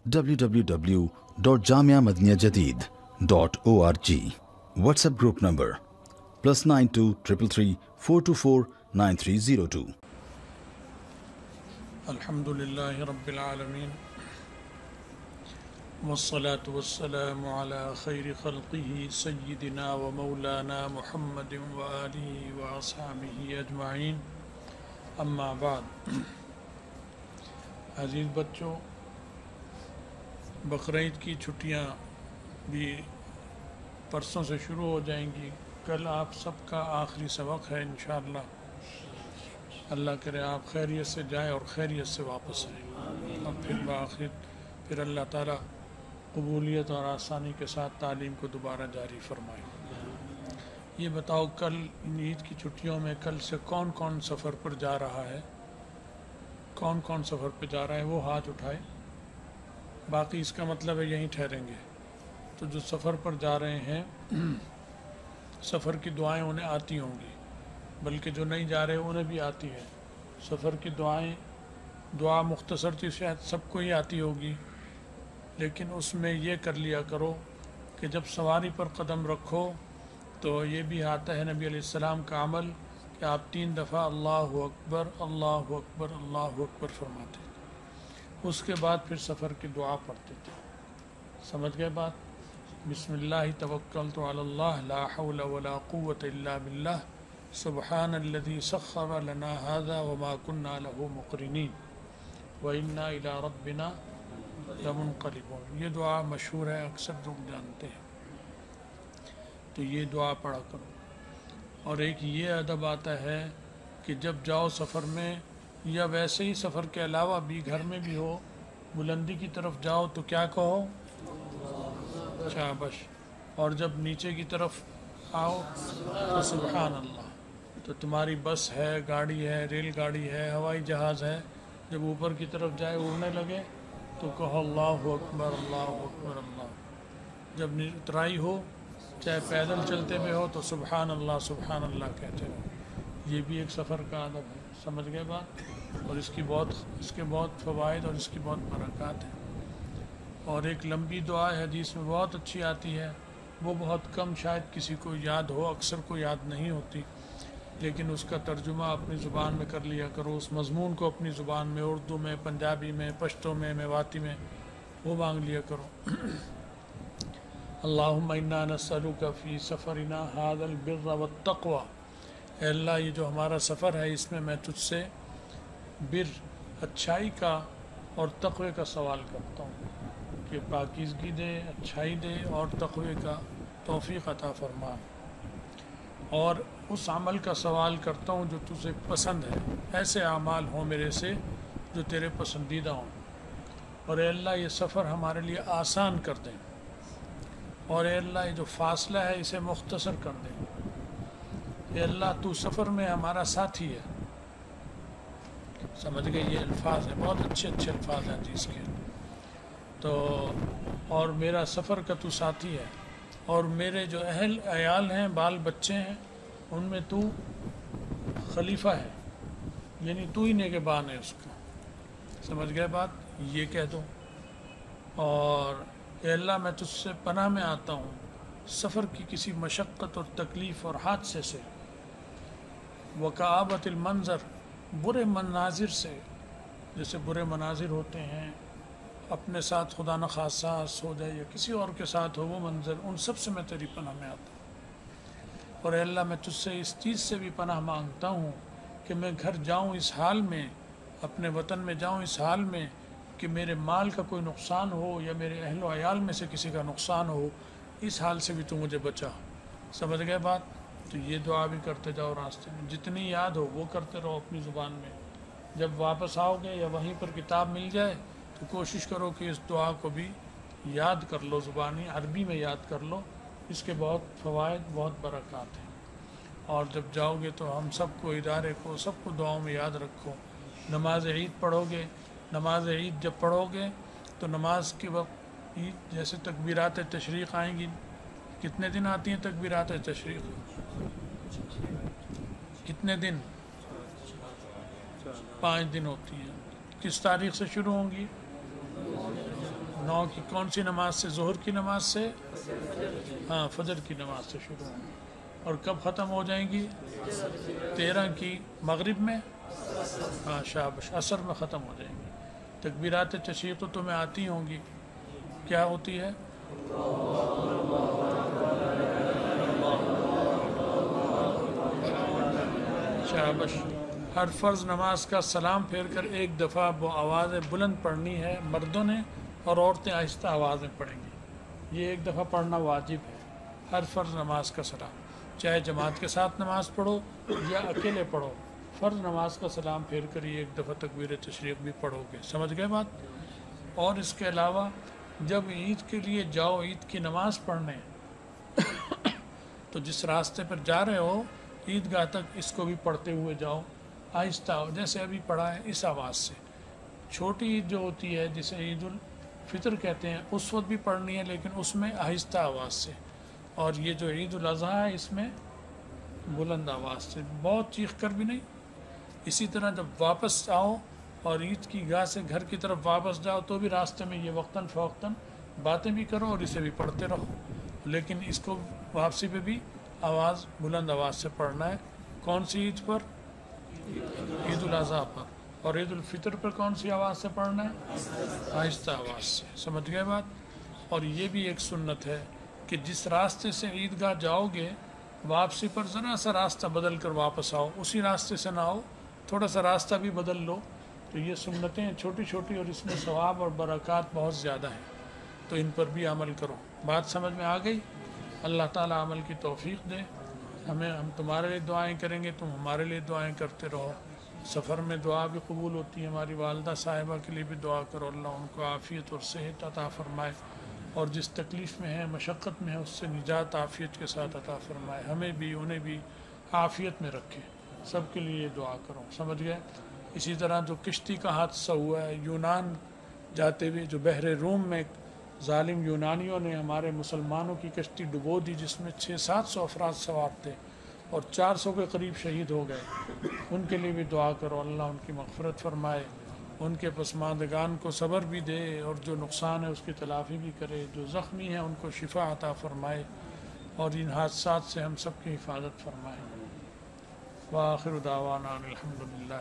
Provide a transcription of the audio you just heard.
www.jamiamadiniyajadid.org. WhatsApp group number +92 333 424 9302. الحمدللہ رب العالمین والصلاة والسلام على خیر خلقہ سیدنا و مولانا محمد وآلہ واصحابہ اجمعین، اما بعد۔ عزیز بچوں، بقرعید کی چھٹیاں بھی پرسوں سے شروع ہو جائیں گی۔ کل آپ سب کا آخری سبق ہے انشاءاللہ۔ اللہ کرے آپ خیریت سے جائیں اور خیریت سے واپس آئیں، اور پھر اللہ تعالیٰ قبولیت اور آسانی کے ساتھ تعلیم کو دوبارہ جاری فرمائیں۔ یہ بتاؤ، کل عید کی چھٹیوں میں کل سے کون کون سفر پر جا رہا ہے؟ کون کون سفر پہ جا رہا ہے وہ ہاتھ اٹھائے۔ باقی اس کا مطلب ہے یہیں ٹھہریں گے۔ تو جو سفر پر جا رہے ہیں، سفر کی دعائیں انہیں آتی ہوں گی، بلکہ جو نہیں جا رہے انہیں بھی آتی ہے۔ سفر کی دعا مختصر تھی، شاید سب کو ہی آتی ہوگی، لیکن اس میں یہ کر لیا کرو کہ جب سواری پر قدم رکھو تو یہ بھی آتا ہے نبی علیہ السلام کا عمل کہ آپ 3 دفعہ اللہ اکبر اللہ اکبر اللہ اکبر فرماتے تھے، اس کے بعد پھر سفر کی دعا پڑھتے تھے۔ سمجھ گئے بات؟ بسم اللہ توکلت علی اللہ لا حول ولا قوة الا باللہ سبحان الذي سخر لنا هذا وما كنا له مقرنين وإنا إلى ربنا لمنقلبون۔ یہ دعا مشہور ہے، اکثر لوگ جانتے ہیں، تو یہ دعا پڑھا کرو۔ اور ایک یہ ادب آتا ہے کہ جب جاؤ سفر میں، یا ویسے ہی سفر کے علاوہ بھی گھر میں بھی ہو، بلندی کی طرف جاؤ تو کیا کہو؟ شابش۔ اور جب نیچے کی طرف آؤ تو سبحان اللہ۔ تو تمہاری بس ہے، گاڑی ہے، ریل گاڑی ہے، ہوائی جہاز ہے، جب اوپر کی طرف جائے اڑنے لگے تو کہو اللہ اکبر اللہ اکبر اللہ۔ جب اترائی ہو، چاہے پیدل چلتے ہوئے ہو، تو سبحان اللہ کہتے ہو۔ یہ بھی ایک سفر کا ادب ہے۔ سمجھ گئے بات؟ اور اس کے بہت فوائد اور اس کی بہت برکات ہیں۔ اور ایک لمبی دعا ہے، حدیث میں بہت اچھی آتی ہے، وہ بہت کم شاید کسی کو یاد ہو، اکثر کو یاد نہیں ہوتی، لیکن اس کا ترجمہ اپنی زبان میں کر لیا کرو، اس مضمون کو اپنی زبان میں، اردو میں، پنجابی میں، پشتو میں، میواتی میں وہ مانگ لیا کرو۔ اللہم انا نسألک فی سفرنا ھذا البر والتقوی۔ اے اللہ، یہ جو ہمارا سفر ہے اس میں میں تجھ سے بر، اچھائی کا اور تقوی کا سوال کرتا ہوں کہ پاکیزگی دے، اچھائی دے اور تقوی کا توفیق عطا فرما، اور اس عمل کا سوال کرتا ہوں جو تجھے پسند ہے، ایسے اعمال ہوں میرے سے جو تیرے پسندیدہ ہوں، اور اے اللہ یہ سفر ہمارے لیے آسان کر دیں، اور اے اللہ یہ جو فاصلہ ہے اسے مختصر کر دیں۔ اے اللہ تو سفر میں ہمارا ساتھی ہے۔ سمجھ گئے؟ یہ الفاظ ہیں، بہت اچھے الفاظ ہیں حدیث کے۔ تو اور میرا سفر کا تو ساتھی ہے، اور میرے جو اہل عیال ہیں، بال بچے ہیں، ان میں تو خلیفہ ہے، یعنی تو ہی نگہبان ہے اس کا۔ سمجھ گئے بات؟ یہ کہہ دو۔ اور اے اللہ میں تجھ سے پناہ میں آتا ہوں سفر کی کسی مشقت اور تکلیف اور حادثے سے، وکآبۃ المنظر، برے مناظر سے، جیسے برے مناظر ہوتے ہیں، اپنے ساتھ خدا نخواستہ ہو جائے یا کسی اور کے ساتھ ہو وہ منظر، ان سب سے میں تیری پناہ میں آتا ہوں۔ اور اے اللہ میں تجھ سے اس چیز سے بھی پناہ مانگتا ہوں کہ میں گھر جاؤں اس حال میں، اپنے وطن میں جاؤں اس حال میں کہ میرے مال کا کوئی نقصان ہو یا میرے اہل و عیال میں سے کسی کا نقصان ہو، اس حال سے بھی تو مجھے بچا۔ سمجھ گئے بات؟ تو یہ دعا بھی کرتے جاؤ راستے میں، جتنی یاد ہو وہ کرتے رہو اپنی زبان میں۔ جب واپس آؤ گے یا وہیں پر کتاب مل جائے تو کوشش کرو کہ اس دعا کو بھی یاد کر لو، زبانی عربی میں یاد کر لو، اس کے بہت فوائد، بہت برکات ہیں۔ اور جب جاؤ گے تو ہم سب کو، ادارے کو، سب کو دعاؤں میں یاد رکھو۔ نماز عید پڑھو گے، نماز عید جب پڑھو گے تو نماز کے وقت عید جیسے تکبیرات تشریق آئیں گی، کتنے دن آتی ہیں تکبیرات تشریق؟ کتنے دن؟ 5 دن ہوتی ہیں۔ کس تاریخ سے شروع ہوں گی؟ 9 کی کون سی نماز سے؟ ظہر کی نماز سے، ہاں فجر کی نماز سے شروع ہوں گی، اور کب ختم ہو جائیں گی؟ 13 کی مغرب میں، ہاں شابش، عصر میں ختم ہو جائیں گی۔ تکبیرات تشریق تو تمہیں آتی ہوں گی، کیا ہوتی ہے؟ شابش۔ ہر فرض نماز کا سلام پھیر کر ایک دفعہ وہ آوازیں بلند پڑھنی ہے مردوں نے، اور عورتیں آہستہ آواز میں پڑھیں گی۔ یہ ایک دفعہ پڑھنا واجب ہے، ہر فرض نماز کا سلام، چاہے جماعت کے ساتھ نماز پڑھو یا اکیلے پڑھو، فرض نماز کا سلام پھیر کر یہ ایک دفعہ تکبیر تشریق بھی پڑھو گے۔ سمجھ گئے بات؟ اور اس کے علاوہ جب عید کے لیے جاؤ عید کی نماز پڑھنے تو جس راستے پر جا رہے ہو عیدگاہ تک اس کو بھی پڑھتے ہوئے جاؤ، آہستہ، جیسے ابھی پڑھا ہے اس آواز سے۔ چھوٹی عید جو ہوتی ہے جسے عید الفطر کہتے ہیں اس وقت بھی پڑھنی ہے، لیکن اس میں آہستہ آواز سے، اور یہ جو عید الاضحیٰ ہے اس میں بلند آواز سے، بہت چیخ کر بھی نہیں۔ اسی طرح جب واپس آؤ اور عید کی گاہ سے گھر کی طرف واپس جاؤ تو بھی راستے میں یہ وقتاً فوقتاً باتیں بھی کرو اور اسے بھی پڑھتے رہو، لیکن اس کو واپسی پہ بھی آواز بلند آواز سے پڑھنا ہے۔ کون سی عید پر؟ عید الاضحیٰ پر۔ اور عید الفطر پر کون سی آواز سے پڑھنا ہے؟ آہستہ آواز سے۔ سمجھ گئے بات؟ اور یہ بھی ایک سنت ہے کہ جس راستے سے عیدگاہ جاؤ گے واپسی پر ذرا سا راستہ بدل کر واپس آؤ، اسی راستے سے نہ آؤ، تھوڑا سا راستہ بھی بدل لو۔ تو یہ سنتیں چھوٹی چھوٹی اور اس میں ثواب اور برکات بہت زیادہ ہیں، تو ان پر بھی عمل کرو۔ بات سمجھ میں آ گئی؟ اللہ تعالیٰ عمل کی توفیق دے ہمیں۔ ہم تمہارے لیے دعائیں کریں گے، تم ہمارے لیے دعائیں کرتے رہو۔ سفر میں دعا بھی قبول ہوتی ہے، ہماری والدہ صاحبہ کے لیے بھی دعا کرو، اللہ ان کو عافیت اور صحت عطا فرمائے، اور جس تکلیف میں ہے، مشقت میں ہے، اس سے نجات عافیت کے ساتھ عطا فرمائے، ہمیں بھی انہیں بھی عافیت میں رکھے۔ سب کے لیے دعا کرو، سمجھ گئے؟ اسی طرح جو کشتی کا حادثہ ہوا ہے یونان جاتے ہوئے، جو بحر روم میں ظالم یونانیوں نے ہمارے مسلمانوں کی کشتی ڈبو دی، جس میں 600-700 افراد سوار تھے اور 400 کے قریب شہید ہو گئے، ان کے لیے بھی دعا کرو، اللہ ان کی مغفرت فرمائے، ان کے پسماندگان کو صبر بھی دے، اور جو نقصان ہے اس کی تلافی بھی کرے، جو زخمی ہیں ان کو شفا عطا فرمائے، اور ان حادثات سے ہم سب کی حفاظت فرمائے۔ وآخر دعوانا الحمدللہ۔